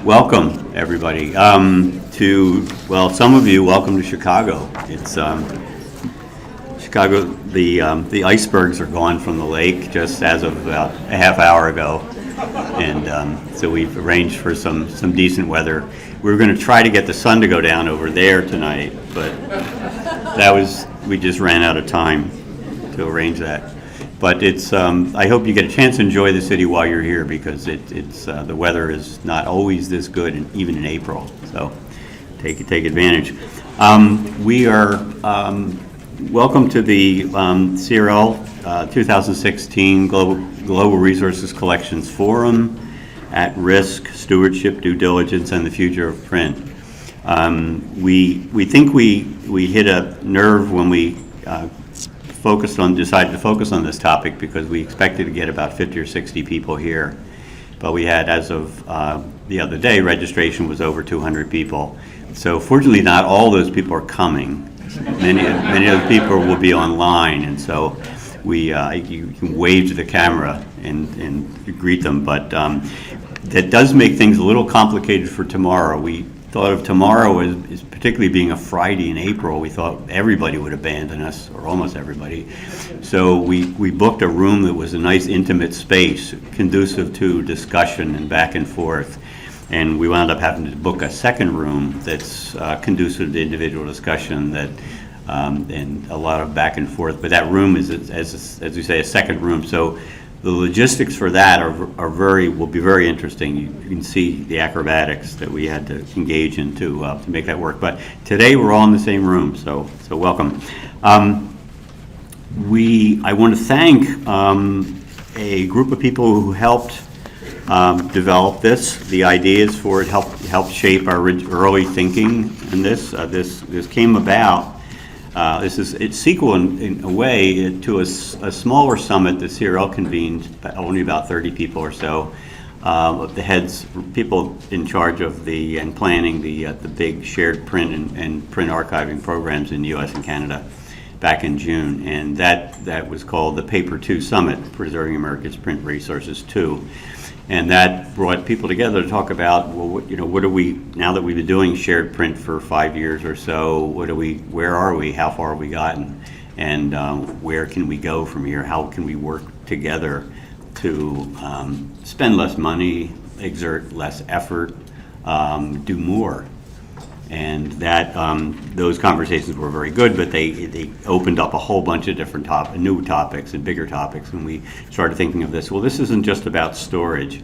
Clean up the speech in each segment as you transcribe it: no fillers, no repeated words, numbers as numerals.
Welcome, everybody, some of you, welcome to Chicago. It's Chicago, the icebergs are gone from the lake just as of about a half hour ago. And so we've arranged for some decent weather. We were going to try to get the sun to go down over there tonight, but we just ran out of time to arrange that. But it's, I hope you get a chance to enjoy the city while you're here, because it's the weather is not always this good, and even in April. So take advantage. We are welcome to the CRL 2016 Global Resources Collections Forum, At Risk, Stewardship, Due Diligence, and the Future of Print. We think we hit a nerve when we decided to focus on this topic, because we expected to get about 50 or 60 people here. But we had, as of the other day, registration was over 200 people. So fortunately, not all those people are coming. Many of the people will be online, and so you can wave to the camera and greet them. But that does make things a little complicated for tomorrow. We thought of tomorrow as particularly being a Friday in April. We thought everybody would abandon us, or almost everybody. So we booked a room that was a nice intimate space, conducive to discussion and back and forth. And we wound up having to book a second room that's conducive to individual discussion and a lot of back and forth. But that room is, as we say, a second room. So the logistics for that will be very interesting. You can see the acrobatics that we had to engage in to make that work. But today we're all in the same room, so welcome. I want to thank a group of people who helped develop this. The ideas for it helped shape our early thinking in this. This came about. It's sequel in a way to a smaller summit that CRL convened, only about 30 people or so, of the heads, people in charge of and planning the big shared print and print archiving programs in the U.S. and Canada back in June, and that was called the Paper 2 Summit, Preserving America's Print Resources 2. And that brought people together to talk about, well, what are we, now that we've been doing shared print for 5 years or so, where are we, how far have we gotten, and where can we go from here? How can we work together to spend less money, exert less effort, do more? And that those conversations were very good, but they opened up a whole bunch of different new topics and bigger topics. And we started thinking of this, well, this isn't just about storage.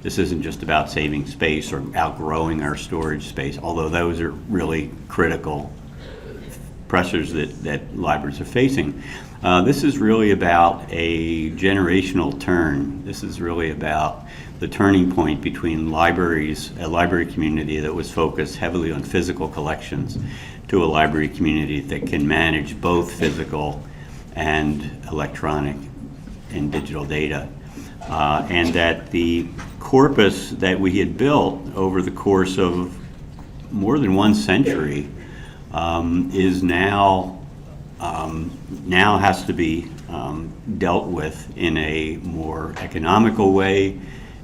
This isn't just about saving space or outgrowing our storage space, although those are really critical pressures that libraries are facing. This is really about a generational turn. This is really about the turning point between a library community that was focused heavily on physical collections, to a library community that can manage both physical and electronic and digital data. And that the corpus that we had built over the course of more than 1 century is now has to be dealt with in a more economical way,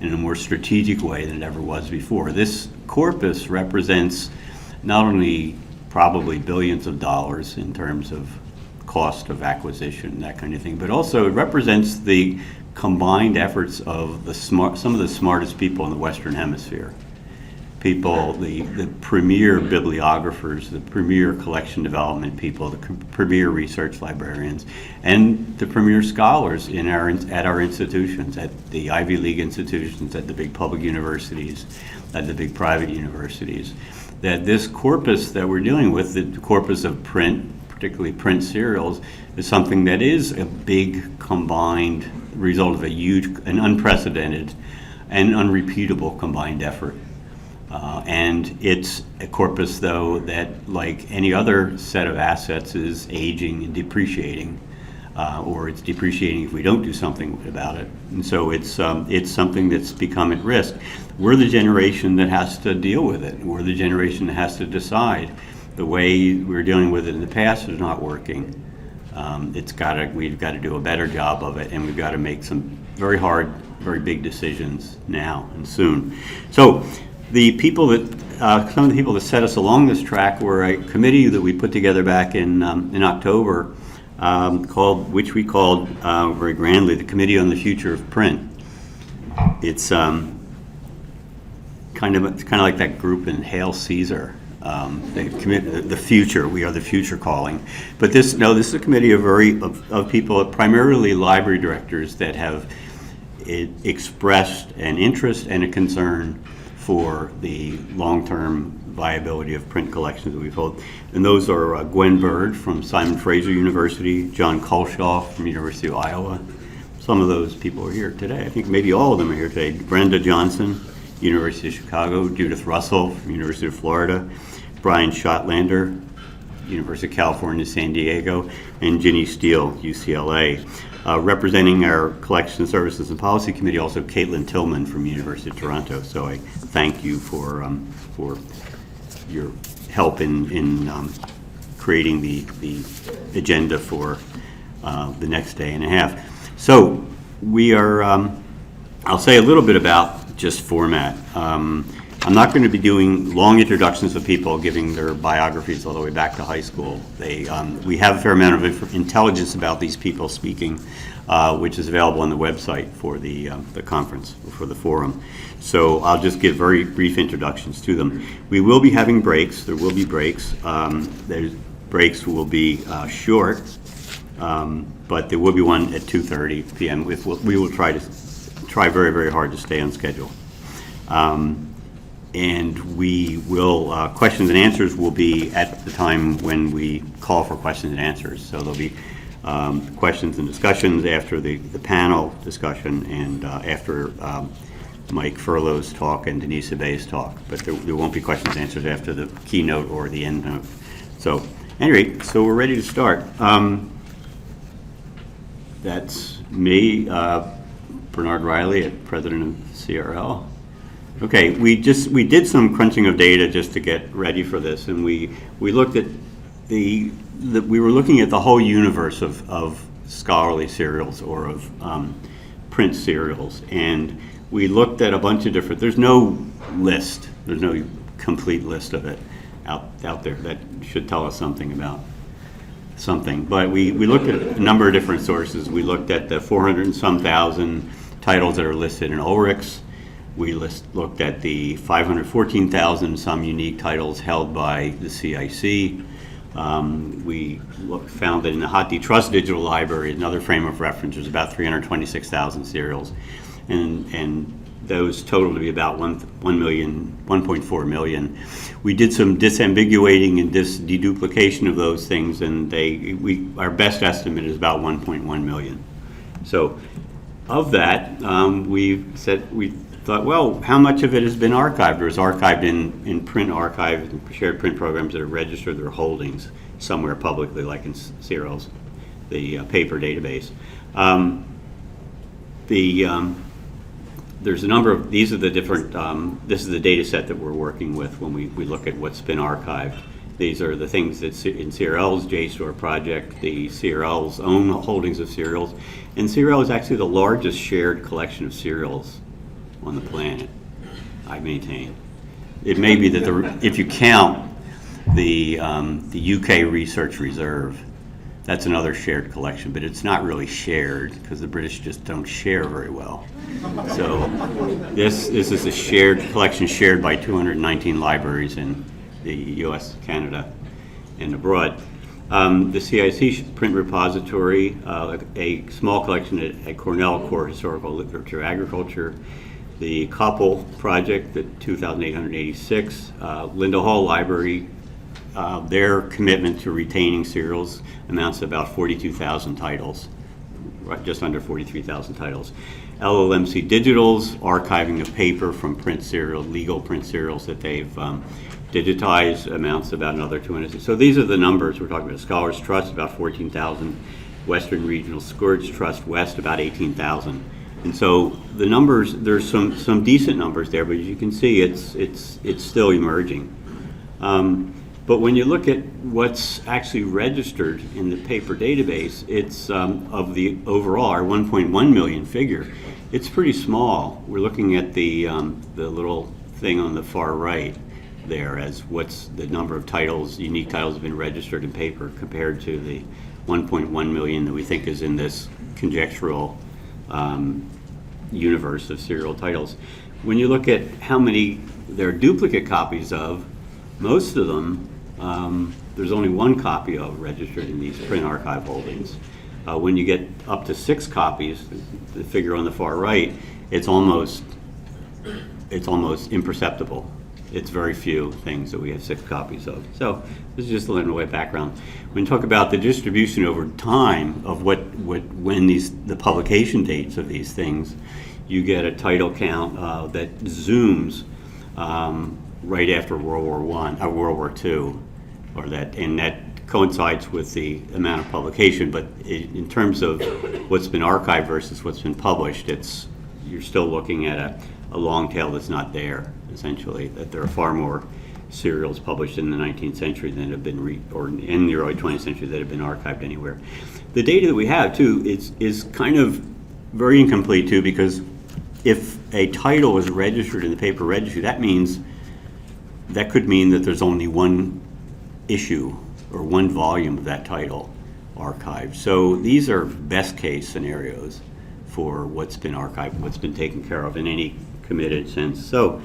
in a more strategic way than it ever was before. This corpus represents not only probably billions of dollars in terms of cost of acquisition, that kind of thing, but also it represents the combined efforts of some of the smartest people in the Western Hemisphere. People, the premier bibliographers, the premier collection development people, the premier research librarians, and the premier scholars at our institutions, at the Ivy League institutions, at the big public universities, at the big private universities. That this corpus that we're dealing with, the corpus of print, particularly print serials, is something that is a big combined result of an unprecedented and unrepeatable combined effort. And it's a corpus, though, that, like any other set of assets, is aging and depreciating, or it's depreciating if we don't do something about it. And so it's something that's become at risk. We're the generation that has to deal with it. We're the generation that has to decide. The way we were dealing with it in the past is not working. We've got to do a better job of it, and we've got to make some very hard, very big decisions now and soon. So Some of the people that set us along this track were a committee that we put together back in October, which we called very grandly the Committee on the Future of Print. It's kind of like that group in Hail Caesar. The future, we are the future calling. But this is a committee of people, primarily library directors, that have expressed an interest and a concern for the long-term viability of print collections that we've held. And those are Gwen Bird from Simon Fraser University, John Culshaw from University of Iowa. Some of those people are here today. I think maybe all of them are here today. Brenda Johnson, University of Chicago, Judith Russell from University of Florida, Brian Schottlander, University of California, San Diego, and Ginny Steele, UCLA. Representing our Collection Services and Policy Committee, also Caitlin Tillman from University of Toronto. So I thank you for your help in creating the agenda for the next day and a half. So we are, I'll say a little bit about just format. I'm not going to be doing long introductions of people giving their biographies all the way back to high school. We have a fair amount of intelligence about these people speaking, which is available on the website for the conference, for the forum. So I'll just give very brief introductions to them. We will be having breaks. There will be breaks. Breaks will be short, but there will be one at 2:30 p.m. We will try very, very hard to stay on schedule. And we will, questions and answers will be at the time when we call for questions and answers. So there'll be questions and discussions after the panel discussion and after Mike Furlow's talk and Denise Abay's talk. But there won't be questions and answers after the keynote or the end note. So anyway, so we're ready to start. That's me, Bernard Reilly, president of CRL. Okay, we did some crunching of data just to get ready for this, and we looked at we were looking at the whole universe of scholarly serials or of print serials, and we looked at a bunch of different. There's no list. There's no complete list of it out there that should tell us something about something. But we looked at a number of different sources. We looked at the 400 and some thousand titles that are listed in Ulrich's. We looked at the 514,000 some unique titles held by the CIC. We found that in the Hot Trust Digital Library, another frame of reference, there's about 326,000 serials. And those total to be about 1.4 million. We did some disambiguating and deduplication of those things, and our best estimate is about 1.1 million. So of that, we thought, well, how much of it has been archived or is archived in print archives and shared print programs that have registered their holdings somewhere publicly, like in CRL's, the paper database. There's a number of, these are the different, this is the data set that we're working with when we look at what's been archived. These are the things that's in CRL's JSTOR project, the CRL's own holdings of serials. And CRL is actually the largest shared collection of serials on the planet, I maintain. It may be that if you count the UK Research Reserve, that's another shared collection, but it's not really shared because the British just don't share very well. So this is a shared collection shared by 219 libraries in the US, Canada, and abroad. The CIC Print Repository, a small collection at Cornell Core Historical Literature Agriculture, the Koppel Project, the 2,886, Linda Hall Library, their commitment to retaining serials amounts to about 42,000 titles, right, just under 43,000 titles. LLMC Digital's archiving of paper from print serial, legal print serials that they've digitized amounts to about another 200. So these are the numbers. We're talking about Scholars Trust, about 14,000, Western Regional Scourge Trust West, about 18,000. And so the numbers, there's some decent numbers there, but as you can see, it's still emerging. But when you look at what's actually registered in the paper database, it's of the overall, our 1.1 million figure, it's pretty small. We're looking at the little thing on the far right there as what's the number of titles, unique titles have been registered in paper compared to the 1.1 million that we think is in this conjectural universe of serial titles. When you look at how many there are duplicate copies of, most of them, there's only one copy of registered in these print archive holdings. When you get up to 6 copies, the figure on the far right, it's almost imperceptible. It's very few things that we have 6 copies of. So this is just a little bit of background. When you talk about the distribution over time of when the publication dates of these things, you get a title count that zooms right after World War II, and that coincides with the amount of publication. But in terms of what's been archived versus what's been published, you're still looking at a long tail that's not there. Essentially, that there are far more serials published in the 19th century than have been or in the early 20th century that have been archived anywhere. The data that we have too is kind of very incomplete too, because if a title is registered in the paper registry, that could mean that there's only one issue or one volume of that title archived. So these are best case scenarios for what's been archived, what's been taken care of in any committed sense. So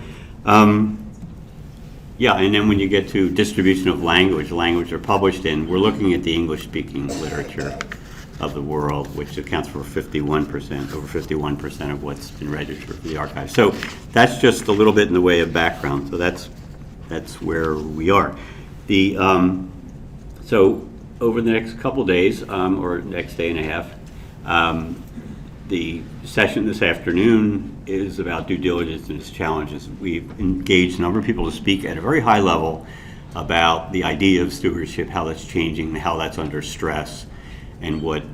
yeah, and then when you get to distribution of language they're published in, we're looking at the English-speaking literature of the world, which accounts for over 51% of what's been registered for the archive. So that's just a little bit in the way of background. So that's where we are. So over the next couple days, or next day and a half, the session this afternoon is about due diligence and its challenges. We've engaged a number of people to speak at a very high level about the idea of stewardship, how that's changing, how that's under stress, and what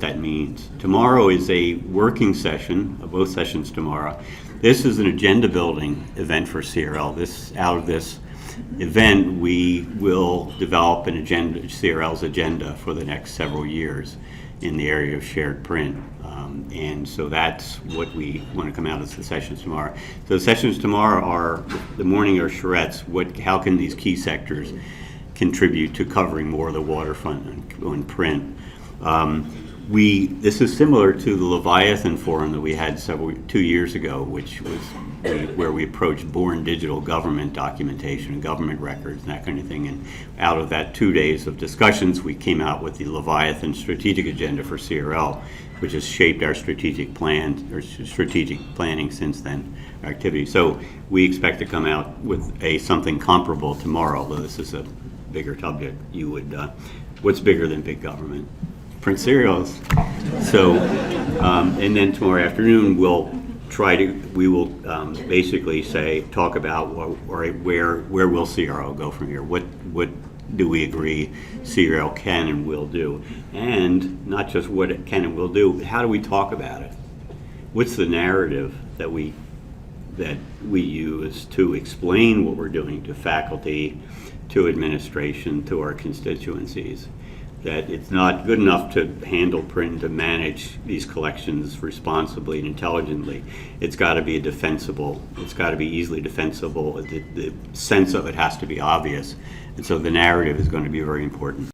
that means. Tomorrow is a working session, both sessions tomorrow. This is an agenda building event for CRL. Out of this event, we will develop an agenda, CRL's agenda for the next several years in the area of shared print. And so that's what we want to come out of the sessions tomorrow. So the sessions tomorrow the morning are charrettes. How can these key sectors contribute to covering more of the waterfront on print? This is similar to the Leviathan Forum that we had 2 years ago, which was where we approached born digital government documentation and government records and that kind of thing. And out of that 2 days of discussions, we came out with the Leviathan strategic agenda for CRL, which has shaped our strategic plan or strategic planning since then, our activity. So we expect to come out with something comparable tomorrow, although this is a bigger subject. What's bigger than big government? Print serials. So, and then tomorrow afternoon we will basically talk about where will CRL go from here? What do we agree CRL can and will do? And not just what it can and will do, but how do we talk about it? What's the narrative that we use to explain what we're doing to faculty, to administration, to our constituencies? That it's not good enough to handle print, to manage these collections responsibly and intelligently. It's got to be defensible. It's got to be easily defensible. The sense of it has to be obvious. And so the narrative is going to be very important.